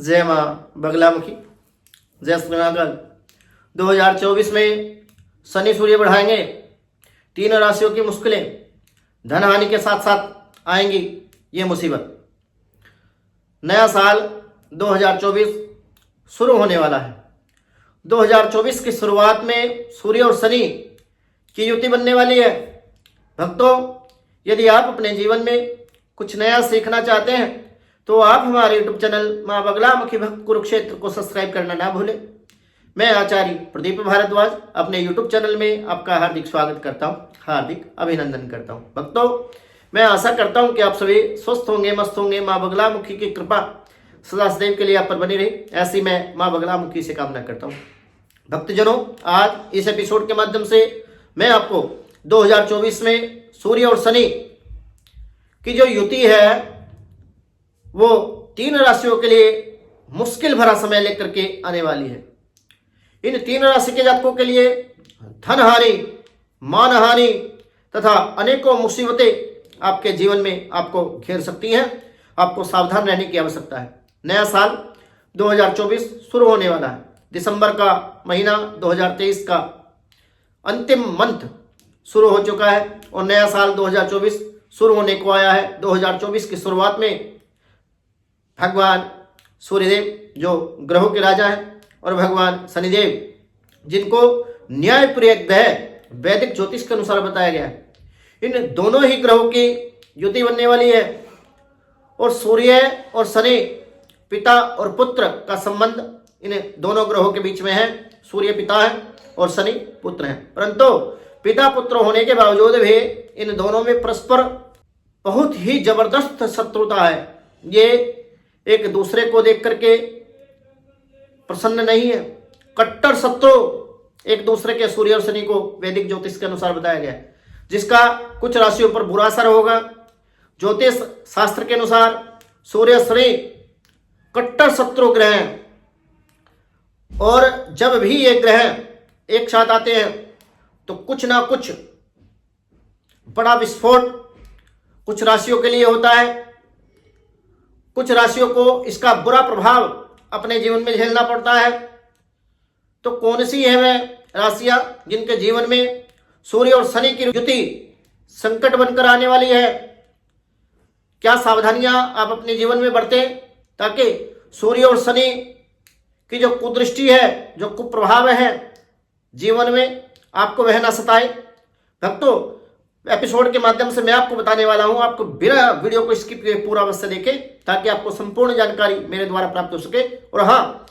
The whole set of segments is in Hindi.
जय माँ बगलामुखी, जय श्री महाकाल। 2024 में शनि सूर्य बढ़ाएंगे, 3 राशियों की मुश्किलें, धन हानि के साथ साथ आएंगी ये मुसीबत। नया साल 2024 शुरू होने वाला है। 2024 की शुरुआत में सूर्य और शनि की युति बनने वाली है। भक्तों, यदि आप अपने जीवन में कुछ नया सीखना चाहते हैं तो आप हमारे YouTube चैनल माँ बगलामुखी भक्त कुरुक्षेत्र को सब्सक्राइब करना ना भूलें। मैं आचार्य प्रदीप भारद्वाज अपने YouTube चैनल में आपका हार्दिक स्वागत करता हूँ, हार्दिक अभिनंदन करता हूँ। भक्तों, मैं आशा करता हूँ कि आप सभी स्वस्थ होंगे, मस्त होंगे। माँ बगलामुखी की कृपा सदा सदैव के लिए आप पर बनी रही, ऐसी मैं माँ बगलामुखी से कामना करता हूँ। भक्तजनों, आज इस एपिसोड के माध्यम से मैं आपको 2024 में सूर्य और शनि की जो युति है वो 3 राशियों के लिए मुश्किल भरा समय लेकर के आने वाली है। इन 3 राशि के जातकों के लिए धन हानि, मान हानि तथा अनेकों मुसीबतें आपके जीवन में आपको घेर सकती हैं। आपको सावधान रहने की आवश्यकता है। नया साल 2024 शुरू होने वाला है। दिसंबर का महीना 2023 का अंतिम मंथ शुरू हो चुका है और नया साल 2024 शुरू होने को आया है। 2024 की शुरुआत में भगवान सूर्यदेव जो ग्रहों के राजा हैं और भगवान शनिदेव जिनको न्यायप्रिय ग्रह वैदिक ज्योतिष के अनुसार बताया गया है, इन दोनों ही ग्रहों की युति बनने वाली है। और सूर्य और शनि पिता और पुत्र का संबंध इन दोनों ग्रहों के बीच में है। सूर्य पिता है और शनि पुत्र है, परंतु पिता पुत्र होने के बावजूद भी इन दोनों में परस्पर बहुत ही जबरदस्त शत्रुता है। ये एक दूसरे को देख करके प्रसन्न नहीं है, कट्टर शत्रु एक दूसरे के सूर्य और शनि को वैदिक ज्योतिष के अनुसार बताया गया है, जिसका कुछ राशियों पर बुरा असर होगा। ज्योतिष शास्त्र के अनुसार सूर्य शनि कट्टर शत्रु ग्रह हैं और जब भी ये ग्रह एक साथ आते हैं तो कुछ ना कुछ बड़ा विस्फोट कुछ राशियों के लिए होता है। कुछ राशियों को इसका बुरा प्रभाव अपने जीवन में झेलना पड़ता है। तो कौन सी है वह राशियां जिनके जीवन में सूर्य और शनि की युति संकट बनकर आने वाली है? क्या सावधानियां आप अपने जीवन में बरतें ताकि सूर्य और शनि की जो कुदृष्टि है, जो कुप्रभाव है जीवन में, आपको वह ना सताए। भक्तों, एपिसोड के माध्यम से मैं आपको बताने वाला हूं, आपको बिना वीडियो को स्किप किए पूरा अवश्य देखें ताकि आपको संपूर्ण जानकारी मेरे द्वारा प्राप्त हो सके। और हाँ,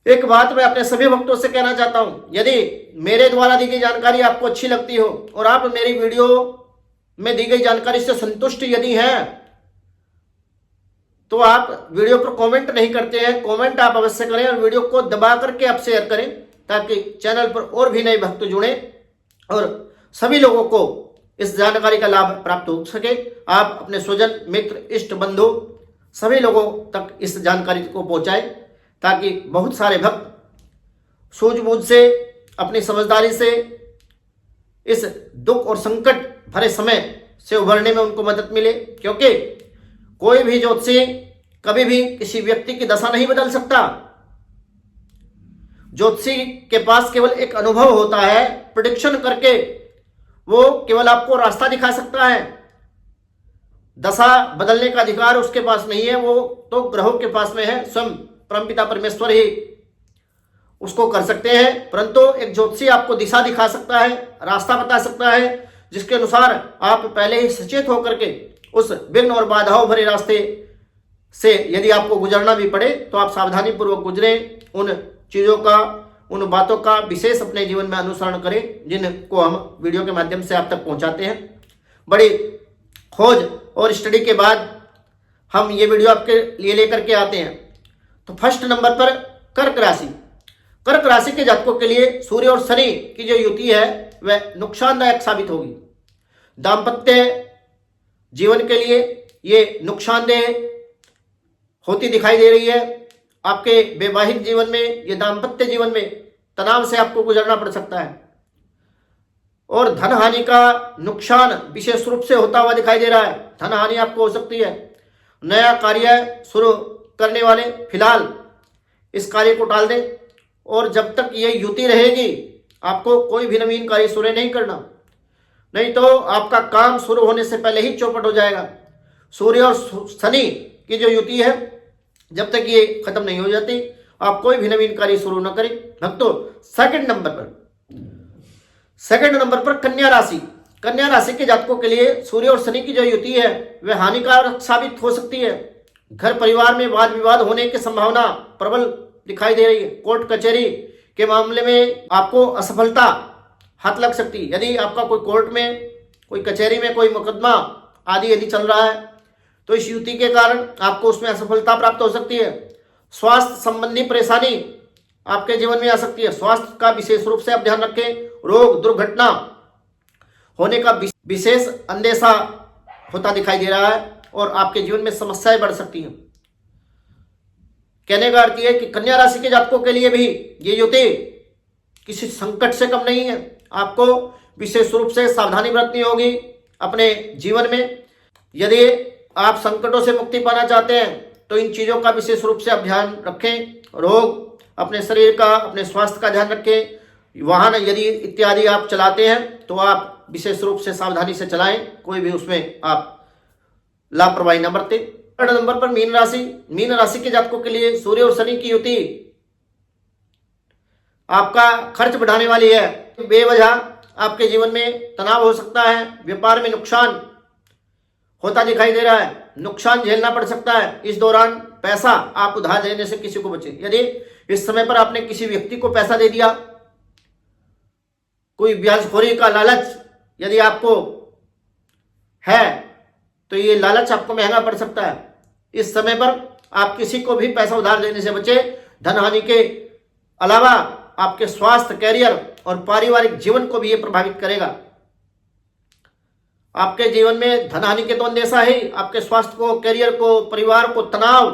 एक बात मैं अपने सभी भक्तों से कहना चाहता हूं, यदि मेरे द्वारा दी गई जानकारी आपको अच्छी लगती हो और आप मेरी वीडियो में दी गई जानकारी से संतुष्ट यदि हैं तो आप वीडियो पर कमेंट नहीं करते हैं। कमेंट आप अवश्य करें और वीडियो को दबा करके आप शेयर करें ताकि चैनल पर और भी नए भक्त जुड़े और सभी लोगों को इस जानकारी का लाभ प्राप्त हो सके। आप अपने स्वजन, मित्र, इष्ट, बंधु सभी लोगों तक इस जानकारी को पहुंचाएं ताकि बहुत सारे भक्त सूझबूझ से, अपनी समझदारी से इस दुख और संकट भरे समय से उभरने में उनको मदद मिले। क्योंकि कोई भी ज्योतिषी कभी भी किसी व्यक्ति की दशा नहीं बदल सकता। ज्योतिषी के पास केवल एक अनुभव होता है, प्रेडिक्शन करके वो केवल आपको रास्ता दिखा सकता है। दशा बदलने का अधिकार उसके पास नहीं है, वो तो ग्रहों के पास में है। स्वयं परमपिता परमेश्वर ही उसको कर सकते हैं, परंतु एक ज्योतिषी आपको दिशा दिखा सकता है, रास्ता बता सकता है, जिसके अनुसार आप पहले ही सचेत होकर के उस विघ्न और बाधाओं भरे रास्ते से यदि आपको गुजरना भी पड़े तो आप सावधानी पूर्वक गुजरें। उन चीज़ों का, उन बातों का विशेष अपने जीवन में अनुसरण करें जिनको हम वीडियो के माध्यम से आप तक पहुंचाते हैं। बड़ी खोज और स्टडी के बाद हम ये वीडियो आपके लिए लेकर के आते हैं। तो फर्स्ट नंबर पर कर्क राशि। कर्क राशि के जातकों के लिए सूर्य और शनि की जो युति है वह नुकसानदायक साबित होगी। दाम्पत्य जीवन के लिए ये नुकसानदेह होती दिखाई दे रही है। आपके वैवाहिक जीवन में, ये दाम्पत्य जीवन में तनाव से आपको गुजरना पड़ सकता है और धन हानि का नुकसान विशेष रूप से होता हुआ दिखाई दे रहा है। धन हानि आपको हो सकती है। नया कार्य शुरू करने वाले फिलहाल इस कार्य को टाल दें, और जब तक ये युति रहेगी आपको कोई भी नवीन कार्य शुरू नहीं करना, नहीं तो आपका काम शुरू होने से पहले ही चौपट हो जाएगा। सूर्य और शनि की जो युति है, जब तक ये खत्म नहीं हो जाती आप कोई भी नवीन कार्य शुरू न करें। भक्तों, सेकंड नंबर पर कन्या राशि। कन्या राशि के जातकों के लिए सूर्य और शनि की जो युति है वह हानिकारक साबित हो सकती है। घर परिवार में वाद विवाद होने की संभावना प्रबल दिखाई दे रही है। कोर्ट कचहरी के मामले में आपको असफलता हाथ लग सकती है। यदि आपका कोई कोर्ट में, कोई कचहरी में कोई मुकदमा आदि यदि चल रहा है तो इस युति के कारण आपको उसमें असफलता प्राप्त हो सकती है। स्वास्थ्य संबंधी परेशानी आपके जीवन में आ सकती है। स्वास्थ्य का विशेष रूप से आप ध्यान रखें। रोग दुर्घटना होने का विशेष अंदेशा होता दिखाई दे रहा है और आपके जीवन में समस्याएं बढ़ सकती हैं। कहने का अर्थ यह है कि कन्या राशि के जातकों के लिए भी ये युति किसी संकट से कम नहीं है। आपको विशेष रूप से सावधानी बरतनी होगी अपने जीवन में। यदि आप संकटों से मुक्ति पाना चाहते हैं तो इन चीजों का विशेष रूप से आप ध्यान रखें। रोग, अपने शरीर का, अपने स्वास्थ्य का ध्यान रखें। वाहन यदि इत्यादि आप चलाते हैं तो आप विशेष रूप से सावधानी से चलाएं, कोई भी उसमें आप लापरवाही न बरतें। थर्ड नंबर पर मीन राशि। मीन राशि के जातकों के लिए सूर्य और शनि की युति आपका खर्च बढ़ाने वाली है। बेवजह आपके जीवन में तनाव हो सकता है। व्यापार में नुकसान होता दिखाई दे रहा है। नुकसान झेलना पड़ सकता है। इस दौरान पैसा आप उधार देने से किसी को बचे। यदि इस समय पर आपने किसी व्यक्ति को पैसा दे दिया, कोई ब्याजखोरी का लालच यदि आपको है तो ये लालच आपको महंगा पड़ सकता है। इस समय पर आप किसी को भी पैसा उधार देने से बचे। धन हानि के अलावा आपके स्वास्थ्य, कैरियर और पारिवारिक जीवन को भी ये प्रभावित करेगा। आपके जीवन में धन हानि के तो अंदेशा है, आपके स्वास्थ्य को, कैरियर को, परिवार को तनाव,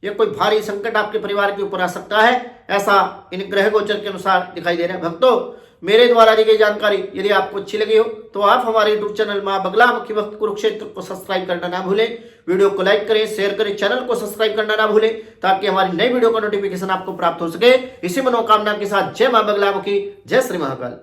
यह कोई भारी संकट आपके परिवार के ऊपर आ सकता है, ऐसा इन ग्रह गोचर के अनुसार दिखाई दे रहा है। भक्तों, मेरे द्वारा दी गई जानकारी यदि आपको अच्छी लगी हो तो आप हमारे यूट्यूब चैनल मां बगलामुखी भक्त कुरुक्षेत्र को सब्सक्राइब करना ना भूलें। वीडियो को लाइक करें, शेयर करें, चैनल को सब्सक्राइब करना ना भूलें ताकि हमारी नई वीडियो का नोटिफिकेशन आपको प्राप्त हो सके। इसी मनोकामना के साथ जय मां बगलामुखी, जय श्री महाकाल।